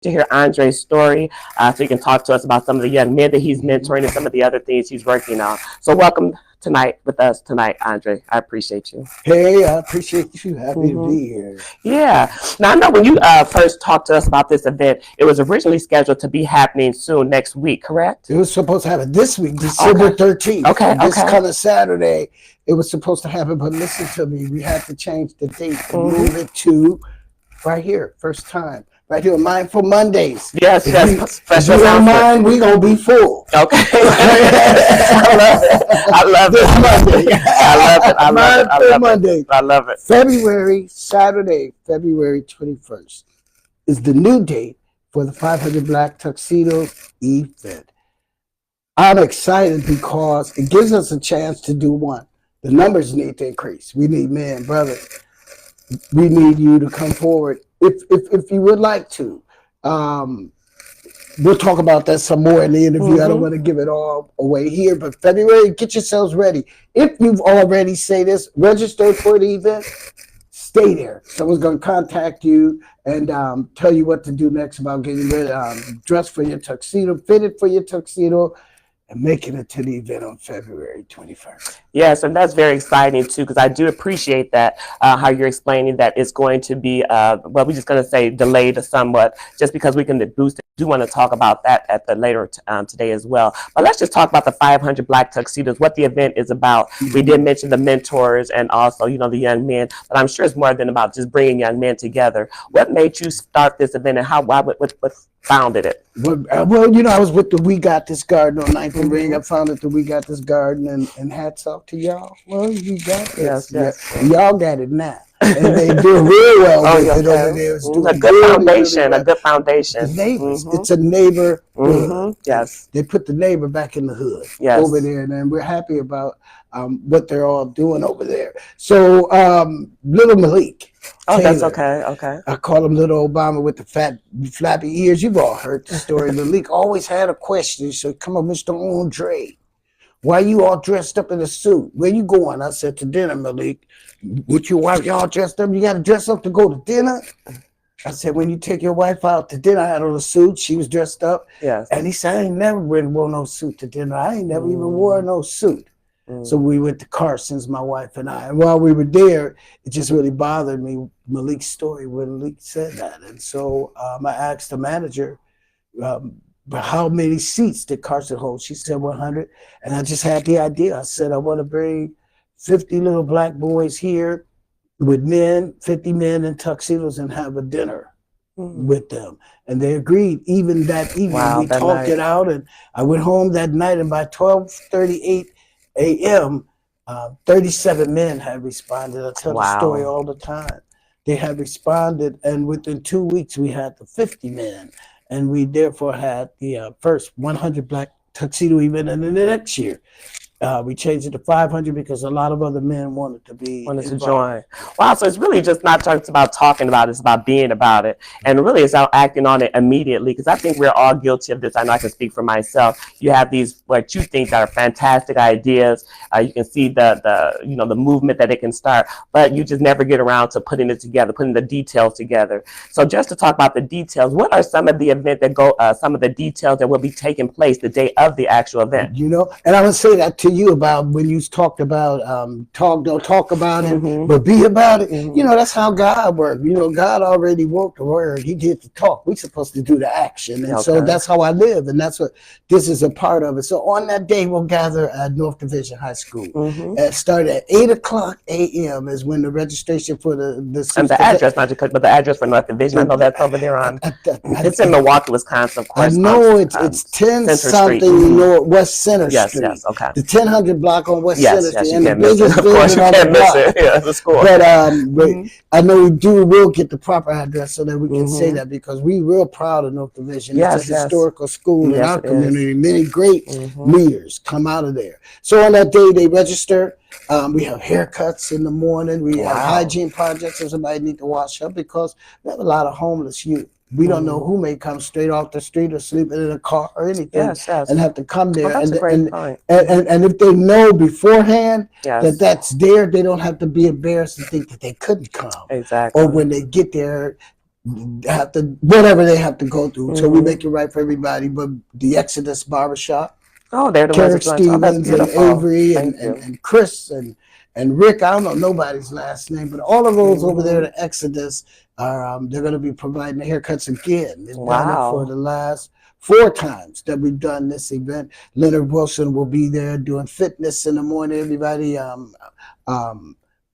to hear Andre's story, so he can talk to us about some of the young men that he's mentoring and some of the other things he's working on. So welcome tonight with us tonight, Andre. I appreciate you. Hey, I appreciate you. Happy to be here. Yeah. Now I know when you first talked to us about this event, it was originally scheduled to be happening soon next week, correct? It was supposed to happen this week, December 13th. Okay. This coming Saturday, it was supposed to happen, but listen to me, we had to change the date and move it to right here, first time. Right here, Mindful Mondays. Yes. If you don't mind, we're going to be full. Okay. I love it. I love it. Saturday, February 21st is the new date for the 500 Black Tuxedos event. I'm excited because it gives us a chance to do one. The numbers need to increase. We need men, brothers. We need you to come forward if you would like to. We'll talk about that some more in the interview. I don't want to give it all away here, but February, get yourselves ready. If you've already registered for the event, stay there. Someone's going to contact you and tell you what to do next about getting ready, dressed for your tuxedo, fitted for your tuxedo, and making it to the event on February 21st. Yes, and that's very exciting too, because I do appreciate that, how you're explaining that it's going to be, we're just going to say delayed somewhat, just because we can boost it. I do want to talk about that at the later today as well. But let's just talk about the 500 Black Tuxedos, what the event is about. We did mention the mentors and also, the young men, but I'm sure it's more than about just bringing young men together. What made you start this event, and what founded it? Well, I was with the We Got This Garden on 9th and Ring. I founded the We Got This Garden, and hats off to y'all. Well, you got this. Yes. Y'all got it now. And they do real well with it over there. It's a good foundation, a good foundation. The neighbors. It's a neighbor. Yes. They put the neighbor back in the hood over there, and we're happy about what they're all doing over there. So, Little Malik. Oh, Taylor, that's okay. I call him Little Obama with the flappy ears. You've all heard the story. Malik always had a question. He said, "Come on, Mr. Andre, why you all dressed up in a suit? Where you going?" I said, "To dinner, Malik." "With your wife, y'all dressed up? You got to dress up to go to dinner?" I said, "When you take your wife out to dinner," I had on a suit. She was dressed up. Yes. And he said, "I ain't never wore no suit to dinner. I ain't never even wore no suit." So we went to Carson's, my wife and I. And while we were there, it just really bothered me, Malik's story, when Malik said that. And so I asked the manager, how many seats did Carson hold? She said 100. And I just had the idea. I said, I want to bring 50 little black boys here with 50 men in tuxedos, and have a dinner with them. And they agreed. Even that evening, we talked it out. And I went home that night, and by 12:38 a.m., 37 men had responded. I tell the story all the time. They had responded, and within 2 weeks, we had the 50 men. And we therefore had the first 100 Black Tuxedo event. And then the next year, we changed it to 500 because a lot of other men wanted to join. Wow, so it's really just not just about talking about it, it's about being about it. And really it's about acting on it immediately, because I think we're all guilty of this. I know I can speak for myself. You have these, what you think are fantastic ideas. You can see the movement that it can start, but you just never get around to putting it together, putting the details together. So just to talk about the details, what are some of the event that some of the details that will be taking place the day of the actual event? And I would say that to you about when you talked about don't talk about it, but be about it. That's how God works. God already wrote the word. He did the talk. We're supposed to do the action. And so that's how I live. And that's what this is a part of it. So on that day, we'll gather at North Division High School. Start at 8:00 a.m. is when the registration for the and the address, not just, but the address for North Division. I know that's over there on. It's in Milwaukee, Wisconsin. Of course. I know it's 10 something West Center Street. Yes, okay. The 1000 block on West Center Street. Yes, you can't miss it. Of course, you can't miss it. Yeah, it's a score. But I know we'll get the proper address so that we can say that, because we're real proud of North Division. It's a historical school in our community. Many great leaders come out of there. So on that day, they register. We have haircuts in the morning. We have hygiene projects if somebody need to wash up, because we have a lot of homeless youth. We don't know who may come straight off the street or sleeping in a car or anything and have to come there. That's a great point. And if they know beforehand that that's there, they don't have to be embarrassed and think that they couldn't come. Exactly. Or when they get there, have to, whatever they have to go through. So we Mm-hmm. make it right for everybody. But the Exodus Barbershop, Oh, they're the Carrick ones that joined. Oh, that's Stevens and beautiful. Avery Thank you. and Chris and Rick. I don't know nobody's last name, but all of those over there Mm-hmm. at Exodus are they're going to be providing the haircuts again. They've done it Wow. for the last 4 times that we've done this event. Leonard Wilson will be there doing fitness in the morning. Everybody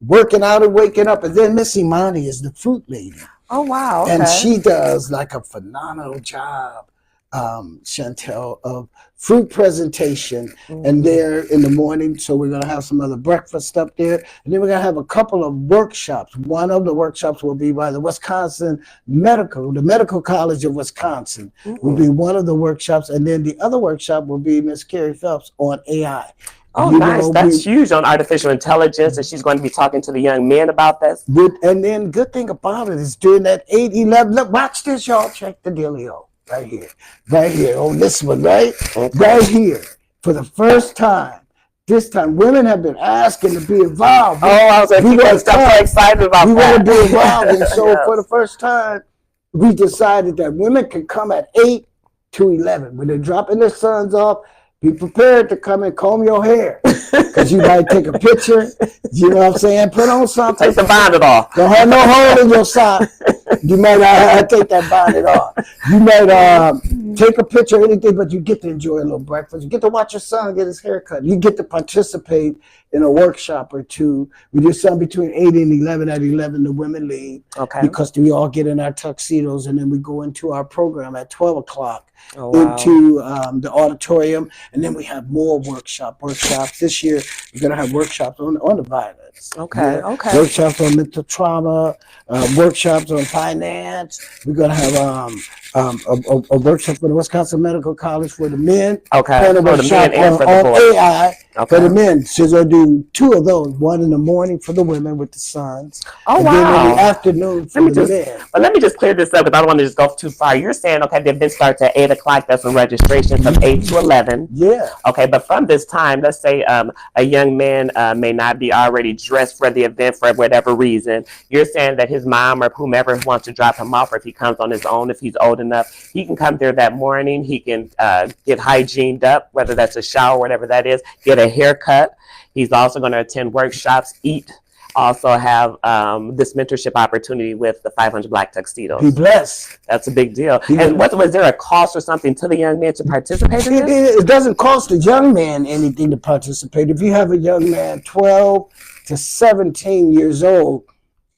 working out and waking up, and then Miss Imani is the fruit lady. Oh, wow. Okay. And she does like a phenomenal job, Chantel, of fruit presentation. And there in the morning, so we're going to have some other breakfast up there. And then we're going to have a couple of workshops. One of the workshops will be by the Wisconsin the Medical College of Wisconsin will be one of the workshops. And then the other workshop will be Miss Carrie Phelps on AI. Oh, You nice. know, That's huge on artificial intelligence, and she's going to be talking to the young men about this. And then good thing about it is during that 8-11, look, watch this, y'all. Check the dealio right here on this one, right? Okay. Right here. For the first time, this time, women have been asking to be involved. Oh, I was like, We people wanna are so excited about We that. want to be involved. And so Yes. for the first time, we decided that women can come at 8 to 11. When they're dropping their sons off, be prepared to come and comb your hair. Because you might take a picture. You know what I'm saying? Put on something. Take the bonnet off. Don't have no hole in your sock. You might take that bonnet off. You might take a picture or anything, but you get to enjoy a little breakfast. You get to watch your son get his hair cut. You get to participate in a workshop or two with your son between 8 and 11. At 11, the women leave. Okay. Because we all get in our tuxedos, and then we go into our program at 12 o'clock. Oh, wow. Into the auditorium, and then we have more workshops. This year, we're going to have workshops on the violence. Okay, okay. Workshops on mental trauma, workshops on finance. We're going to have a workshop for the Wisconsin Medical College for the men. Okay. And a For the workshop men and on for the boys. AI Okay. for the men. So they'll do 2 of those, one in the morning for the women with the sons. Oh, and then in wow. the afternoon for the men. But let me just clear this up because I don't want to just go too far. You're saying, okay, the event starts at 8 o'clock. That's when registration from 8 to 11. Yeah. Okay, but from this time, let's say a young man may not be already dressed for the event for whatever reason. You're saying that his mom or whomever wants to drop him off, or if he comes on his own, if he's old enough, he can come there that morning. He can get hygiened up, whether that's a shower, whatever that is, get a haircut. He's also going to attend workshops, eat, also have this mentorship opportunity with the 500 Black Tuxedos. Be blessed. That's a big deal. Be And blessed. was there a cost or something to the young man to participate in this? It doesn't cost a young man anything to participate. If you have a young man 12 to 17 years old,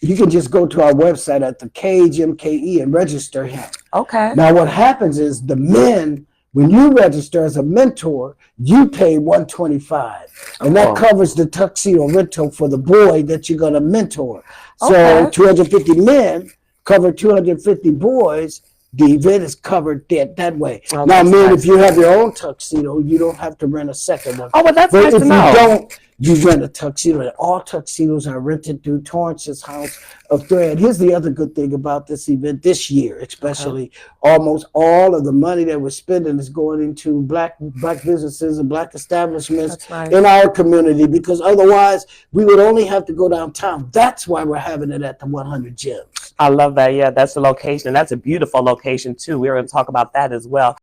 you can just go to our website at the KHMKE and register him. Okay. Now, what happens is the men, when you register as a mentor, you pay $125, and that Oh. covers the tuxedo rental for the boy that you're going to mentor. So Okay. 250 men cover 250 boys. The event is covered that way. Oh, Now, that's men, nice. if you have your own tuxedo, you don't have to rent a second one. Oh, well, that's But nice if to you know. don't, you rent a tuxedo. And all tuxedos are rented through Torrance's House of Thread. Here's the other good thing about this event this year, especially almost all of the money that we're spending is going into black businesses and black establishments That's nice. in our community, because otherwise we would only have to go downtown. That's why we're having it at the 100 Gyms. I love that. Yeah, that's the location. And that's a beautiful location, too. We were going to talk about that as well.